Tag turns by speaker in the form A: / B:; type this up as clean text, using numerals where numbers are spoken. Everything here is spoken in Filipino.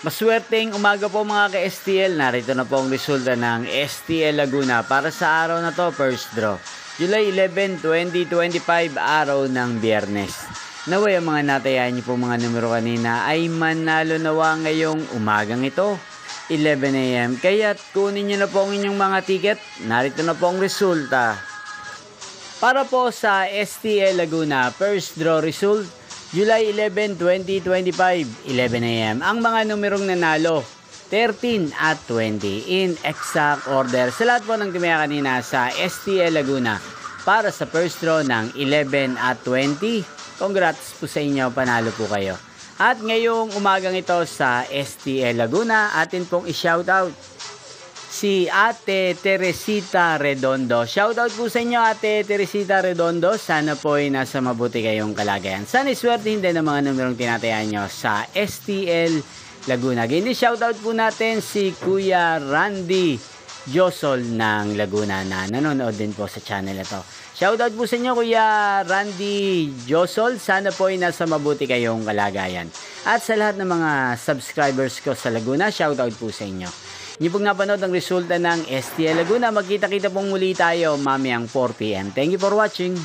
A: Maswerteng umaga po mga ka-STL. Narito na po ang resulta ng STL Laguna para sa araw na to, first draw. July 11, 2025, araw ng Biyernes. Naway ang mga natayan niyo po mga numero kanina ay manalo nawa ngayong umagang ito, 11 AM. Kaya kunin niyo na po ang inyong mga ticket. Narito na po ang resulta. Para po sa STL Laguna, first draw result, July 11, 2025, 11 AM. Ang mga numerong nanalo, 13 at 20 in exact order. Sa lahat po ng tumaya kanina sa STL Laguna para sa first draw ng 11 at 20. Congrats po sa inyo, panalo po kayo. At ngayong umagang ito sa STL Laguna, atin pong i-shoutout si Ate Teresita Redondo. Shoutout po sa inyo, Ate Teresita Redondo. Sana po ay nasa mabuti kayong kalagayan. Sana iswertihin din ang mga numerong tinatayan nyo sa STL Laguna. Hindi shoutout po natin si Kuya Randy Josol ng Laguna na nanonood din po sa channel ito. Shoutout po sa inyo, Kuya Randy Josol. Sana po ay nasa mabuti kayong kalagayan. At sa lahat ng mga subscribers ko sa Laguna, shoutout po sa inyo. Hindi pong napanood ang resulta ng STL Laguna. Magkita-kita pong muli tayo mamayang 4 PM. Thank you for watching.